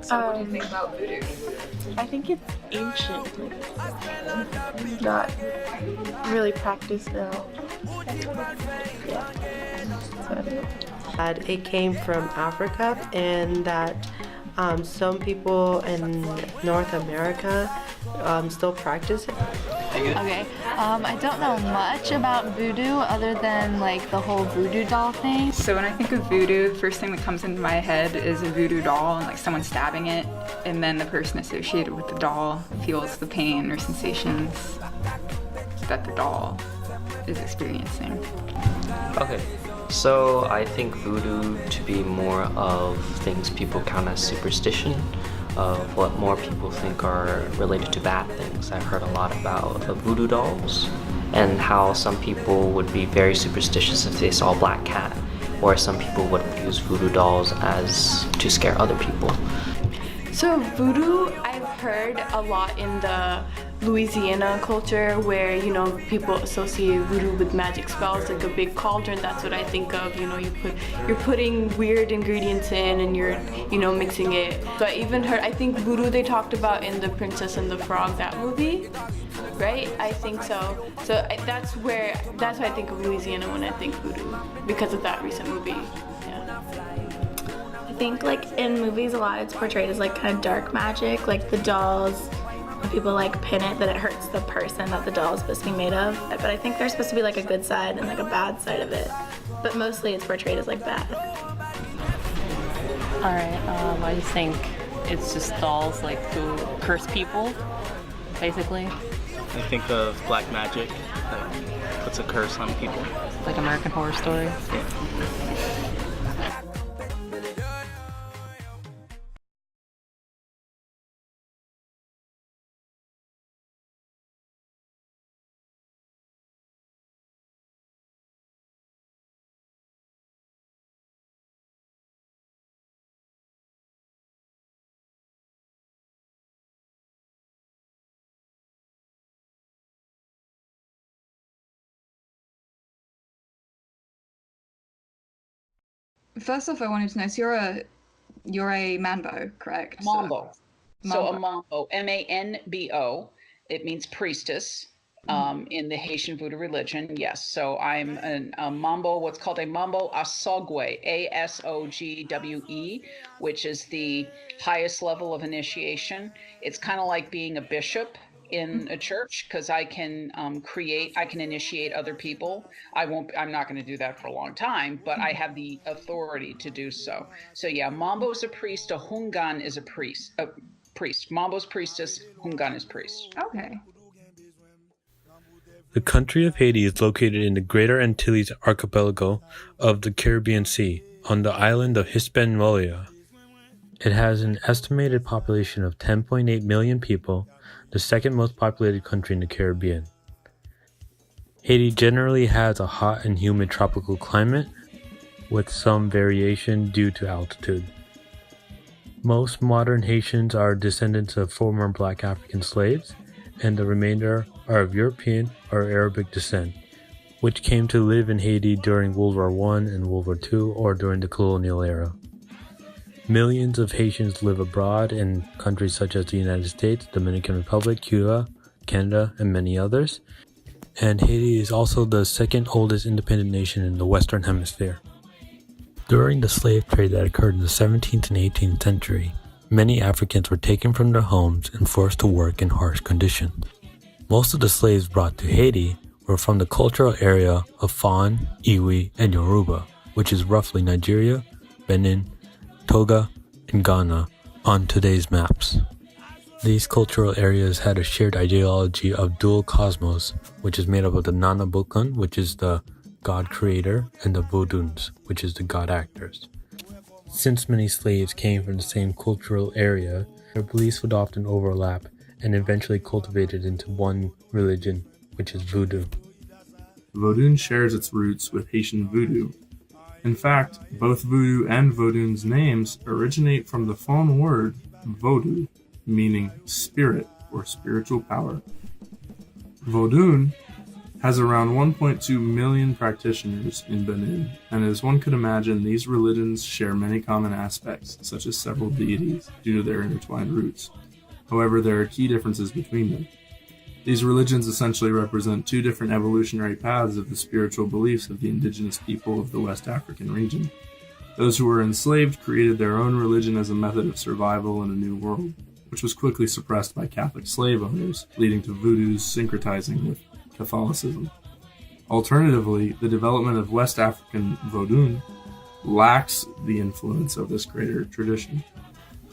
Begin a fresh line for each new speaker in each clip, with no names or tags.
So what do you think about voodoo?
I think it's ancient, not really practiced now. Yeah. So I don't know.
That it came from Africa, and that some people in North America still practice it.
Okay, I don't know much about voodoo other than like the whole voodoo doll thing.
So when I think of voodoo, the first thing that comes into my head is a voodoo doll and like someone stabbing it, and then the person associated with the doll feels the pain or sensations that the doll is experiencing.
Okay, so I think voodoo to be more of things people count as superstition, of what more people think are related to bad things. I've heard a lot about voodoo dolls and how some people would be very superstitious if they saw a black cat, or some people would use voodoo dolls as to scare other people.
So voodoo, I've heard a lot in the Louisiana culture where, you know, people associate voodoo with magic spells, like a big cauldron. That's what I think of. You know, you're putting weird ingredients in and you're, you know, mixing it. So I even heard, I think voodoo they talked about in The Princess and the Frog, that movie, right? I think so. So that's why I think of Louisiana when I think voodoo, because of that recent movie. Yeah.
I think like in movies a lot it's portrayed as like kind of dark magic, like the dolls, when people like pin it that it hurts the person that the doll is supposed to be made of. But I think there's supposed to be like a good side and like a bad side of it. But mostly it's portrayed as like bad.
Alright, I just think it's just dolls like to curse people, basically.
I think of black magic that puts a curse on people.
Like American Horror Story.
Yeah.
First off, I wanted to know, so you're a mambo, correct?
Mambo. So a
Mambo.
mambo, M-A-N-B-O, it means priestess in the Haitian Vodou religion. Yes, so I'm a mambo, what's called a mambo asogwe, A-S-O-G-W-E, which is the highest level of initiation. It's kind of like being a bishop in a church, because I can initiate other people. I'm not going to do that for a long time, but I have the authority to do so. So yeah, mambo is a priest, a hungan is a priest. Mambo's priestess, hungan is priest.
Okay.
The country of Haiti is located in the Greater Antilles archipelago of the Caribbean Sea, on the island of Hispaniola. It has an estimated population of 10.8 million people, the second most populated country in the Caribbean. Haiti generally has a hot and humid tropical climate, with some variation due to altitude. Most modern Haitians are descendants of former black African slaves, and the remainder are of European or Arabic descent, which came to live in Haiti during World War I and World War II, or during the colonial era. Millions of Haitians live abroad in countries such as the United States, Dominican Republic, Cuba, Canada, and many others. And Haiti is also the second oldest independent nation in the Western Hemisphere. During the slave trade that occurred in the 17th and 18th century, many Africans were taken from their homes and forced to work in harsh conditions. Most of the slaves brought to Haiti were from the cultural area of Fon, Iwi, and Yoruba, which is roughly Nigeria, Benin, Togo, and Ghana on today's maps. These cultural areas had a shared ideology of dual cosmos, which is made up of the Nana Bukun, which is the god creator, and the Vodouns, which is the god actors. Since many slaves came from the same cultural area, their beliefs would often overlap and eventually cultivated into one religion, which is Voodoo.
Vodun shares its roots with Haitian Vodou. In fact, both Voodoo and Vodun's names originate from the Fon word Vodou, meaning spirit or spiritual power. Vodun has around 1.2 million practitioners in Benin, and as one could imagine, these religions share many common aspects, such as several deities, due to their intertwined roots. However, there are key differences between them. These religions essentially represent two different evolutionary paths of the spiritual beliefs of the indigenous people of the West African region. Those who were enslaved created their own religion as a method of survival in a new world, which was quickly suppressed by Catholic slave owners, leading to Voodoo's syncretizing with Catholicism. Alternatively, the development of West African Vodou lacks the influence of this greater tradition.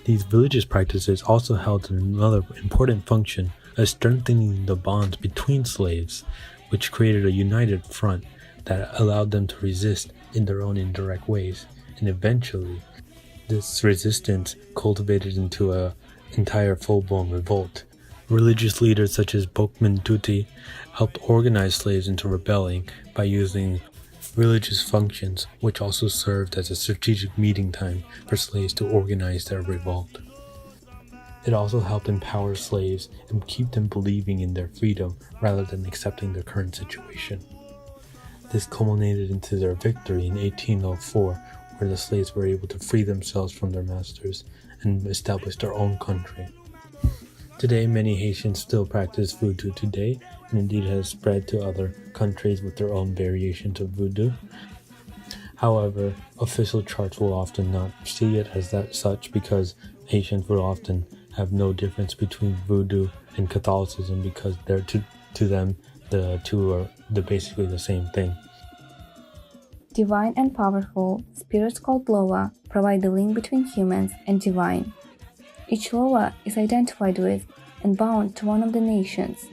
These religious practices also held another important function of strengthening the bonds between slaves, which created a united front that allowed them to resist in their own indirect ways, and eventually this resistance cultivated into an entire full-blown revolt. Religious leaders such as Bokman Tuti helped organize slaves into rebelling by using religious functions, which also served as a strategic meeting time for slaves to organize their revolt. It also helped empower slaves and keep them believing in their freedom rather than accepting their current situation. This culminated into their victory in 1804, where the slaves were able to free themselves from their masters and establish their own country. Today, many Haitians still practice voodoo today, and indeed has spread to other countries with their own variations of voodoo. However, official charts will often not see it as that such because Haitians will often have no difference between voodoo and Catholicism because they're to them the two are basically the same thing.
Divine and powerful, spirits called Loa provide the link between humans and divine. Each Loa is identified with and bound to one of the nations.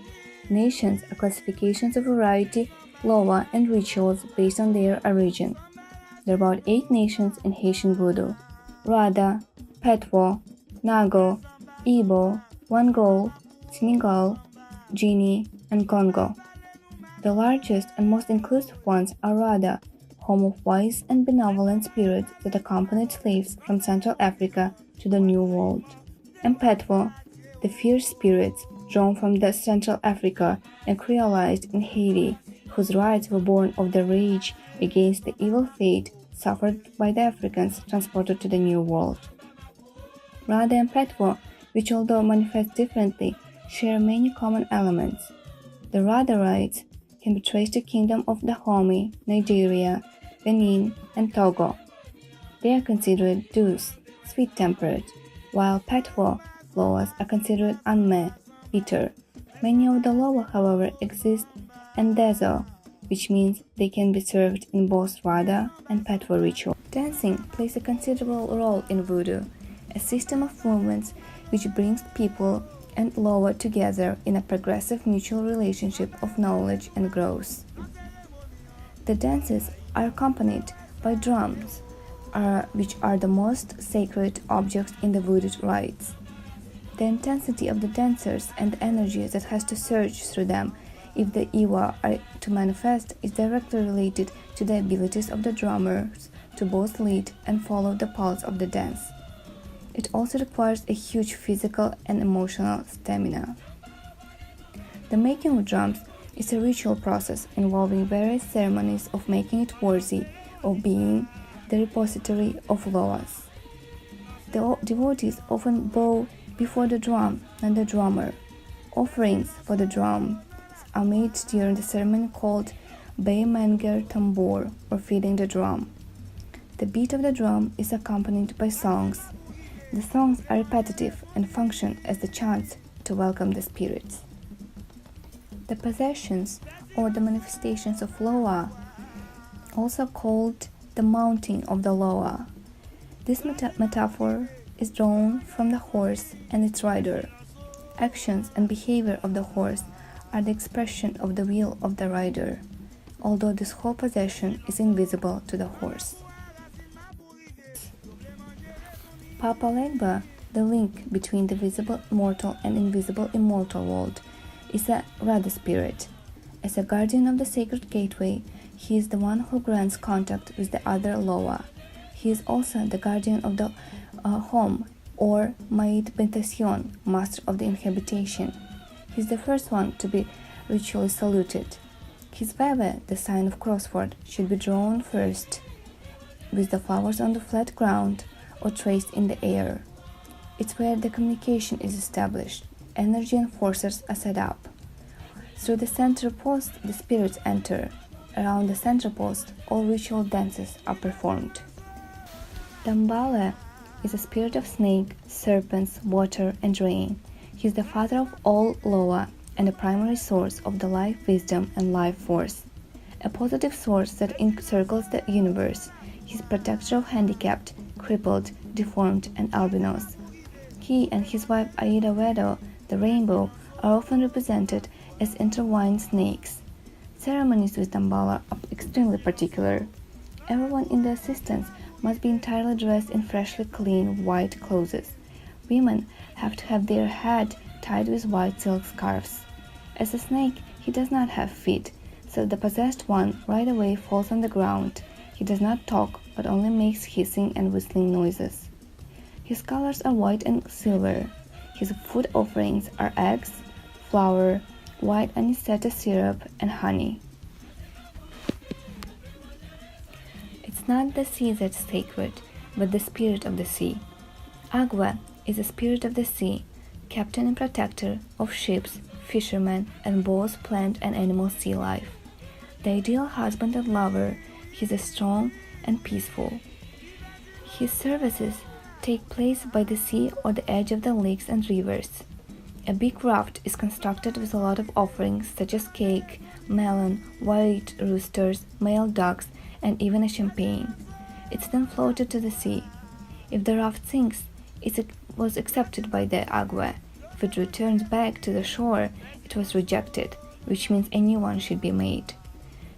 Nations are classifications of variety, Loa, and rituals based on their origin. There are about 8 nations in Haitian Vodou: Rada, Petwo, Nago, Igbo, Wangol, Senegal, Guinea, and Congo. The largest and most inclusive ones are Rada, home of wise and benevolent spirits that accompanied slaves from Central Africa to the New World, and Petwo, the fierce spirits drawn from the Central Africa and creolized in Haiti, whose rites were born of the rage against the evil fate suffered by the Africans transported to the New World. Rada and Petwo, which although manifest differently, share many common elements. The Rada rites can be traced to Kingdom of Dahomey, Nigeria, Benin, and Togo. They are considered douce, sweet-tempered, while Petwo Loas are considered anme, bitter. Many of the Loa, however, exist endezo, which means they can be served in both Rada and Petwo ritual. Dancing plays a considerable role in Voodoo, a system of movements which brings people and Loa together in a progressive mutual relationship of knowledge and growth. The dances are accompanied by drums, which are the most sacred objects in the Voodoo rites. The intensity of the dancers and the energy that has to surge through them if the Iwa are to manifest is directly related to the abilities of the drummers to both lead and follow the pulse of the dance. It also requires a huge physical and emotional stamina. The making of drums is a ritual process involving various ceremonies of making it worthy of being the repository of Loas. The devotees often bow before the drum and the drummer. Offerings for the drums are made during the ceremony called Beimenger Tambor, or feeding the drum. The beat of the drum is accompanied by songs. The songs are repetitive and function as the chants to welcome the spirits. The possessions or the manifestations of Loa, also called the mounting of the Loa. This metaphor is drawn from the horse and its rider. Actions and behavior of the horse are the expression of the will of the rider, although this whole possession is invisible to the horse. Papa Legba, the link between the visible mortal and invisible immortal world, is a Rada spirit. As a guardian of the sacred gateway, he is the one who grants contact with the other Loa. He is also the guardian of the home, or Maid Bentacion, master of the inhabitation. He is the first one to be ritually saluted. His veve, the sign of crossword, should be drawn first, with the flowers on the flat ground or traced in the air. It's where the communication is established, energy and forces are set up. Through the center post, the spirits enter. Around the center post, all ritual dances are performed. Dambale is a spirit of snake, serpents, water, and rain. He is the father of all Loa and a primary source of the life wisdom and life force. A positive source that encircles the universe. He is protector of handicapped, crippled, deformed, and albinos. He and his wife Aida Vodou, the rainbow, are often represented as intertwined snakes. Ceremonies with Dambala are extremely particular. Everyone in the assistance must be entirely dressed in freshly clean white clothes. Women have to have their head tied with white silk scarves. As a snake, he does not have feet, so the possessed one right away falls on the ground. He does not talk, but only makes hissing and whistling noises. His colors are white and silver. His food offerings are eggs, flour, white anisette syrup, and honey. It's not the sea that's sacred, but the spirit of the sea. Agua is the spirit of the sea, captain and protector of ships, fishermen, and both plant and animal sea life. The ideal husband and lover, he is strong and peaceful. His services take place by the sea or the edge of the lakes and rivers. A big raft is constructed with a lot of offerings such as cake, melon, white roosters, male ducks, and even a champagne. It's then floated to the sea. If the raft sinks, it was accepted by the agua. If it returns back to the shore, it was rejected, which means a new one should be made.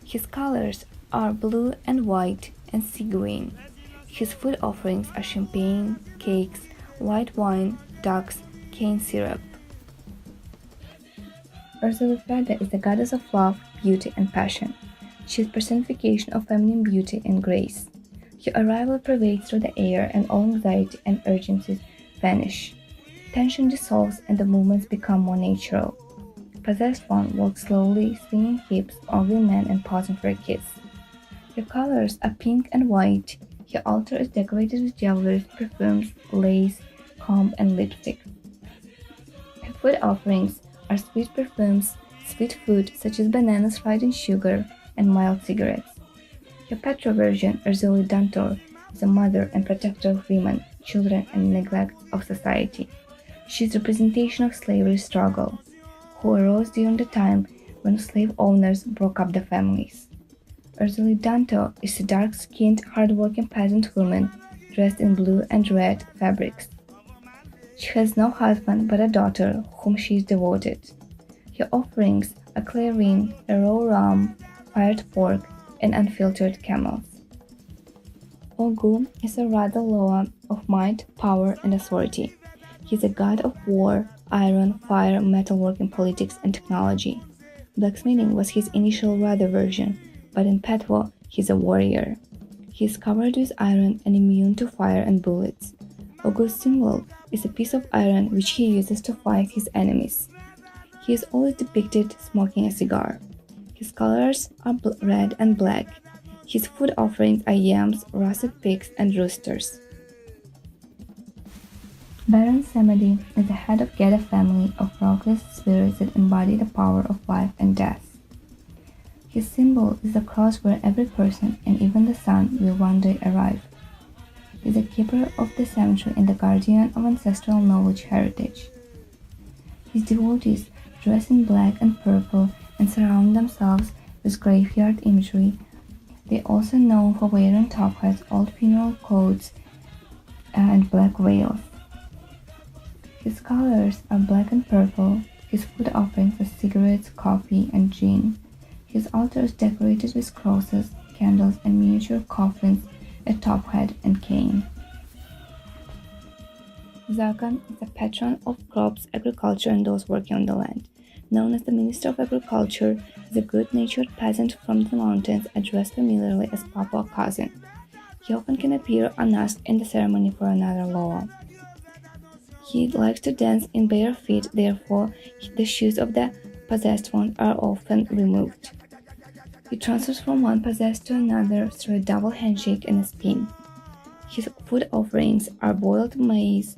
His colors are blue and white and sea green. His food offerings are champagne, cakes, white wine, ducks, cane syrup. Ursulufeda is the goddess of love, beauty, and passion. She is personification of feminine beauty and grace. Her arrival pervades through the air and all anxiety and urgencies vanish. Tension dissolves and the movements become more natural. Possessed one walks slowly, swinging hips, ogling men and pausing for a kiss. Her colors are pink and white. Her altar is decorated with jewelry, perfumes, lace, comb, and lipstick. Her food offerings are sweet perfumes, sweet food such as bananas fried in sugar, and mild cigarettes. Her petro version, Urzuli Dantor, is a mother and protector of women, children, and neglect of society. She is representation of slavery struggle, who arose during the time when slave owners broke up the families. Urzuli Dantor is a dark-skinned, hard-working peasant woman dressed in blue and red fabrics. She has no husband but a daughter whom she is devoted. Her offerings are clarion, a raw ram, fired pork, and unfiltered camels. Ogu is a Radha Loa of might, power, and authority. He is a god of war, iron, fire, metalworking, politics, and technology. Blacksmithing was his initial Radha version, but in Petwo, he is a warrior. He is covered with iron and immune to fire and bullets. Ogu's symbol is a piece of iron which he uses to fight his enemies. He is always depicted smoking a cigar. His colors are red and black. His food offerings are yams, russet pigs, and roosters. Baron Samedi is the head of Geda family of rockless spirits that embody the power of life and death. His symbol is the cross where every person, and even the sun, will one day arrive. He is the keeper of the cemetery and the guardian of ancestral knowledge heritage. His devotees dress in black and purple and surround themselves with graveyard imagery. They are also known for wearing top hats, old funeral coats, and black veils. His colors are black and purple. His food offerings are cigarettes, coffee, and gin. His altar is decorated with crosses, candles, and miniature coffins, a top hat, and cane. Zarkan is a patron of crops, agriculture, and those working on the land. Known as the Minister of Agriculture, is a good-natured peasant from the mountains addressed familiarly as Papa or cousin. He often can appear unasked in the ceremony for another Loa. He likes to dance in bare feet, therefore the shoes of the possessed one are often removed. He transfers from one possessed to another through a double handshake and a spin. His food offerings are boiled maize,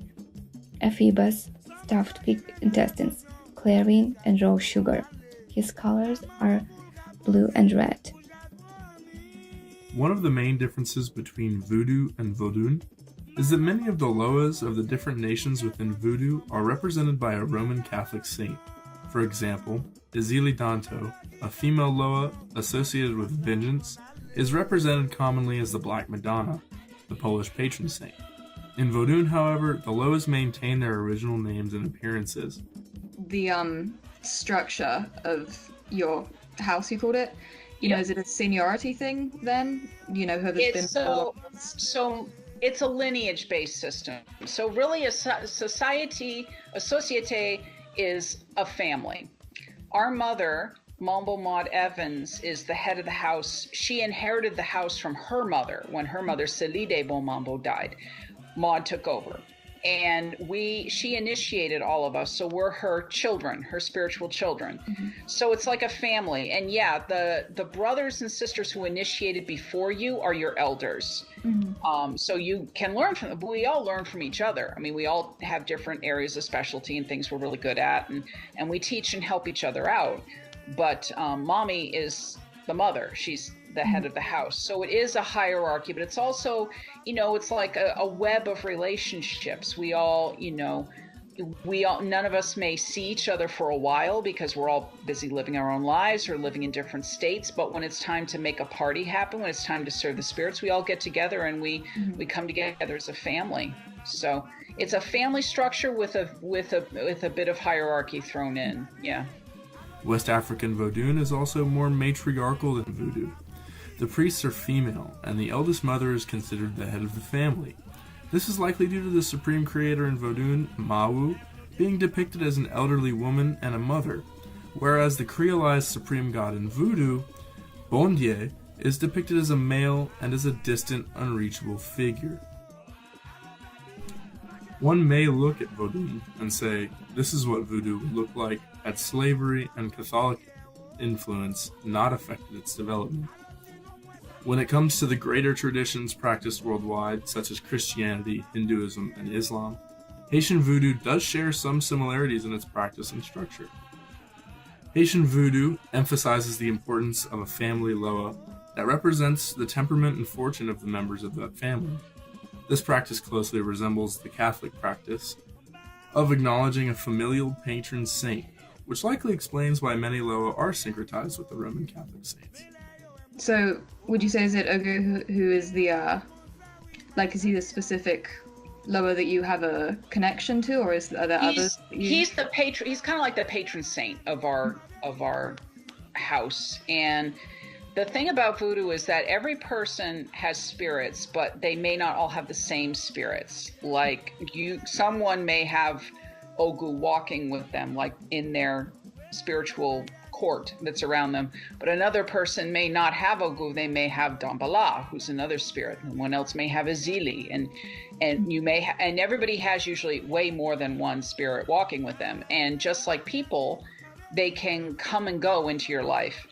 ephebus, stuffed pig intestines, clarion, and raw sugar. His colors are blue and red.
One of the main differences between Voodoo and Vodun is that many of the loas of the different nations within Voodoo are represented by a Roman Catholic saint. For example, Izili Danto, a female loa associated with vengeance, is represented commonly as the Black Madonna, the Polish patron saint. In Vodun, however, the loas maintain their original names and appearances.
The structure of your house, you called it, you know, is it a seniority thing then? You know, whoever's been...
So it's a lineage-based system. So really a société is a family. Our mother, Mambo Maud Evans, is the head of the house. She inherited the house from her mother when her mother, Selide Bomambo, died. Maud took over. And she initiated all of us, so we're her children, her spiritual children. Mm-hmm. So it's like a family. And yeah, the brothers and sisters who initiated before you are your elders. Mm-hmm. So you can learn from them, but we all learn from each other. I mean, we all have different areas of specialty and things we're really good at, and we teach and help each other out. But mommy is the mother. She's the head of the house. So it is a hierarchy, but it's also, you know, it's like a web of relationships. We all, you know, none of us may see each other for a while because we're all busy living our own lives or living in different states. But when it's time to make a party happen, when it's time to serve the spirits, we all get together and we come together as a family. So it's a family structure with a bit of hierarchy thrown in. Yeah.
West African Vodun is also more matriarchal than Voodoo. The priests are female, and the eldest mother is considered the head of the family. This is likely due to the supreme creator in Vodun, Mawu, being depicted as an elderly woman and a mother, whereas the creolized supreme god in Voodoo, Bondye, is depicted as a male and as a distant, unreachable figure. One may look at Vodun and say, this is what Voodoo would look like had slavery and Catholic influence not affected its development. When it comes to the greater traditions practiced worldwide, such as Christianity, Hinduism, and Islam, Haitian Voodoo does share some similarities in its practice and structure. Haitian Voodoo emphasizes the importance of a family loa that represents the temperament and fortune of the members of that family. This practice closely resembles the Catholic practice of acknowledging a familial patron saint, which likely explains why many loa are syncretized with the Roman Catholic saints.
So, would you say is it Ogu who is the, is he the specific loa that you have a connection to, or are there others?
He's the patron. He's kind of like the patron saint of our house. And the thing about Voodoo is that every person has spirits, but they may not all have the same spirits. Like someone may have Ogu walking with them, like in their spiritual court that's around them, but another person may not have Ogu. They may have Dambala, who's another spirit, and one else may have Izili, and you may and everybody has usually way more than one spirit walking with them. And just like people, they can come and go into your life.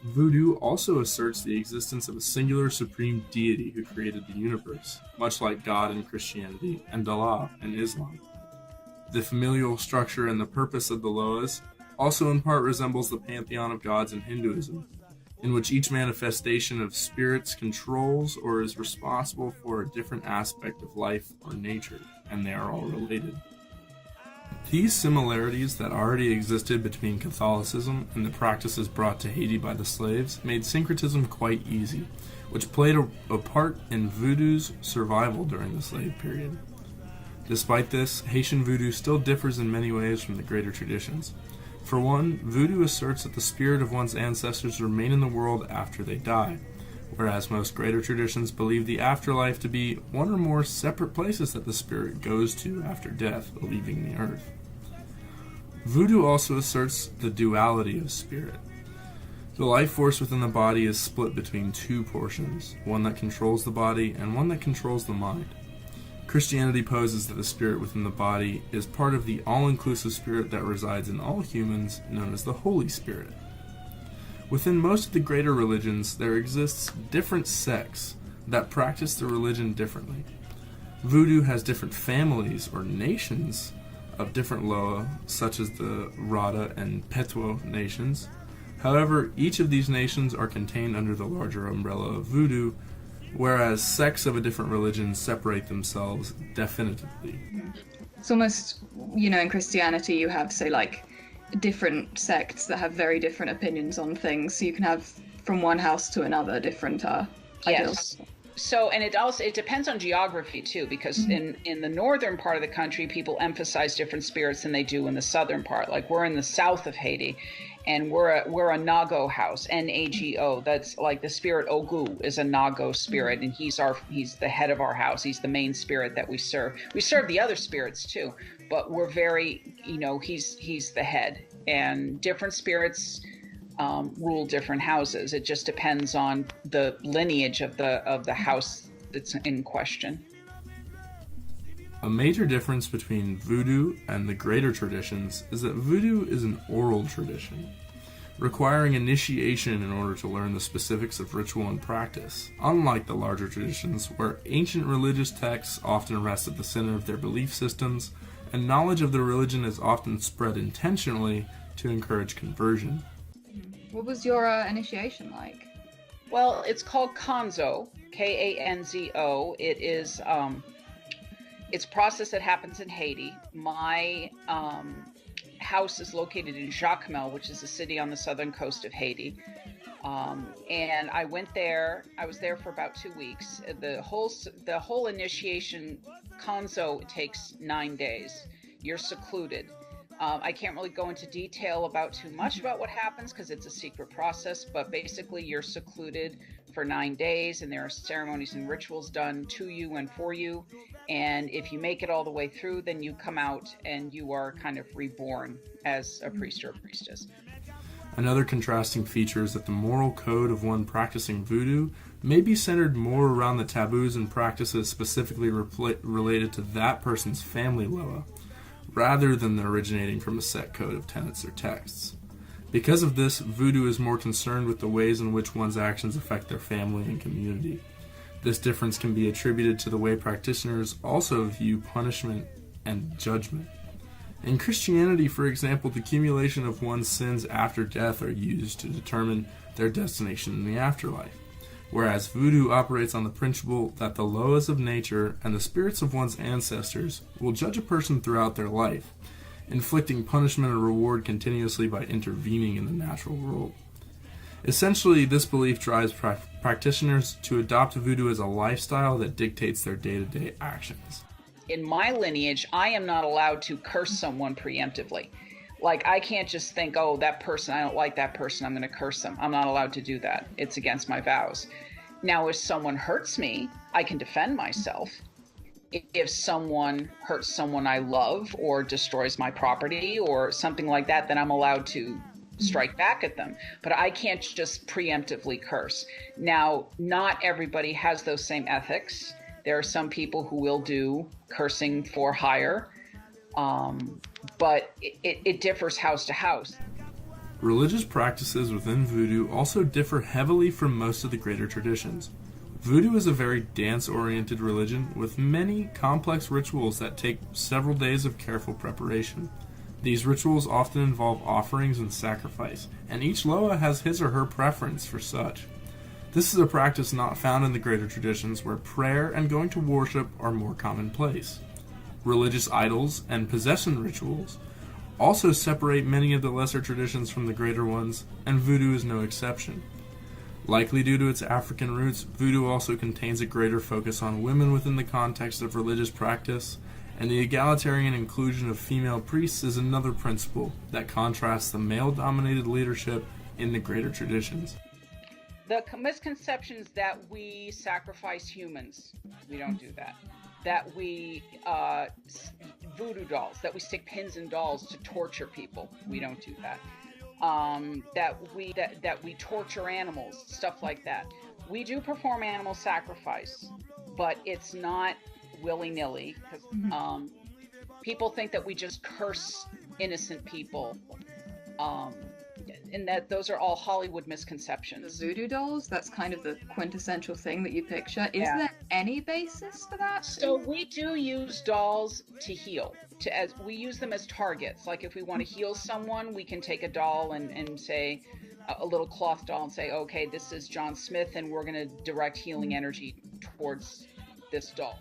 Voodoo also asserts the existence of a singular supreme deity who created the universe, much like God in Christianity and Allah in Islam. The familial structure and the purpose of the loas also in part resembles the pantheon of gods in Hinduism, in which each manifestation of spirits controls or is responsible for a different aspect of life or nature, and they are all related. These similarities that already existed between Catholicism and the practices brought to Haiti by the slaves made syncretism quite easy, which played a part in Voodoo's survival during the slave period. Despite this, Haitian Voodoo still differs in many ways from the greater traditions. For one, Voodoo asserts that the spirit of one's ancestors remain in the world after they die, whereas most greater traditions believe the afterlife to be one or more separate places that the spirit goes to after death, leaving the earth. Voodoo also asserts the duality of spirit. The life force within the body is split between two portions, one that controls the body and one that controls the mind. Christianity poses that the spirit within the body is part of the all-inclusive spirit that resides in all humans, known as the Holy Spirit. Within most of the greater religions, there exists different sects that practice the religion differently. Voodoo has different families or nations of different loa, such as the Rada and Petuo nations. However, each of these nations are contained under the larger umbrella of Voodoo, whereas sects of a different religion separate themselves definitively.
It's almost, in Christianity you have, say, like, different sects that have very different opinions on things. So you can have from one house to another different ideals.
So, and it depends on geography too, because in the northern part of the country, people emphasize different spirits than they do in the southern part. Like we're in the south of Haiti, and we're a Nago house, Nago. That's like the spirit Ogu is a Nago spirit, and he's the head of our house. He's the main spirit that we serve. We serve the other spirits too, but we're very, he's the head, and different spirits rule different houses. It just depends on the lineage of the house that's in question.
A major difference between Voodoo and the greater traditions is that Voodoo is an oral tradition, requiring initiation in order to learn the specifics of ritual and practice, unlike the larger traditions where ancient religious texts often rest at the center of their belief systems, and knowledge of the religion is often spread intentionally to encourage conversion.
What was your initiation like?
Well, it's called Kanzo, Kanzo. It is it's a process that happens in Haiti. My house is located in Jacmel, which is a city on the southern coast of Haiti. And I went there. I was there for about 2 weeks. The whole initiation, Kanzo, takes 9 days. You're secluded. I can't really go into detail about too much about what happens because it's a secret process, but basically you're secluded for 9 days, and there are ceremonies and rituals done to you and for you. And if you make it all the way through, then you come out and you are kind of reborn as a priest or a priestess.
Another contrasting feature is that the moral code of one practicing Voodoo may be centered more around the taboos and practices specifically related to that person's family loa, rather than originating from a set code of tenets or texts. Because of this, Voodoo is more concerned with the ways in which one's actions affect their family and community. This difference can be attributed to the way practitioners also view punishment and judgment. In Christianity, for example, the accumulation of one's sins after death are used to determine their destination in the afterlife, whereas Voodoo operates on the principle that the loas of nature and the spirits of one's ancestors will judge a person throughout their life, inflicting punishment or reward continuously by intervening in the natural world. Essentially, this belief drives practitioners to adopt Voodoo as a lifestyle that dictates their day-to-day actions.
In my lineage, I am not allowed to curse someone preemptively. Like, I can't just think, oh, that person, I don't like that person, I'm going to curse them. I'm not allowed to do that. It's against my vows. Now, if someone hurts me, I can defend myself. If someone hurts someone I love or destroys my property or something like that, then I'm allowed to strike back at them. But I can't just preemptively curse. Now, not everybody has those same ethics. There are some people who will do cursing for hire, but it differs house to house.
Religious practices within Voodoo also differ heavily from most of the greater traditions. Voodoo is a very dance-oriented religion with many complex rituals that take several days of careful preparation. These rituals often involve offerings and sacrifice, and each loa has his or her preference for such. This is a practice not found in the greater traditions where prayer and going to worship are more commonplace. Religious idols and possession rituals also separate many of the lesser traditions from the greater ones, and Voodoo is no exception. Likely due to its African roots, Voodoo also contains a greater focus on women within the context of religious practice, and the egalitarian inclusion of female priests is another principle that contrasts the male-dominated leadership in the greater traditions.
The misconceptions that we sacrifice humans, we don't do that. That we voodoo dolls, that we stick pins in dolls to torture people, we don't do that. That we torture animals, stuff like that. We do perform animal sacrifice, but it's not willy-nilly. People think that we just curse innocent people. in that those are all Hollywood
The
misconceptions.
voodoo dolls, that's kind of the quintessential thing that you picture. Is
Yeah.
there any basis for that?
So we do use dolls to heal. As we use them as targets. Like if we want to heal someone, we can take a doll and say a little cloth doll and say, okay, this is John Smith, and we're going to direct healing energy towards this doll.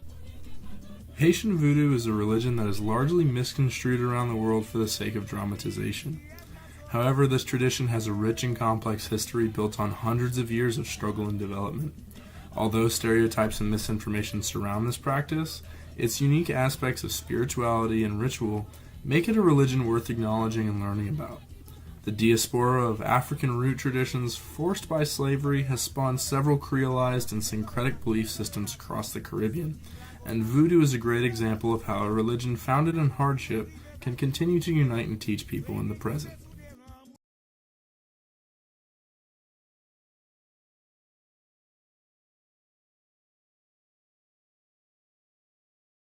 Haitian Voodoo is a religion that is largely misconstrued around the world for the sake of dramatization. However, this tradition has a rich and complex history built on hundreds of years of struggle and development. Although stereotypes and misinformation surround this practice, its unique aspects of spirituality and ritual make it a religion worth acknowledging and learning about. The diaspora of African root traditions forced by slavery has spawned several creolized and syncretic belief systems across the Caribbean, and voodoo is a great example of how a religion founded in hardship can continue to unite and teach people in the present.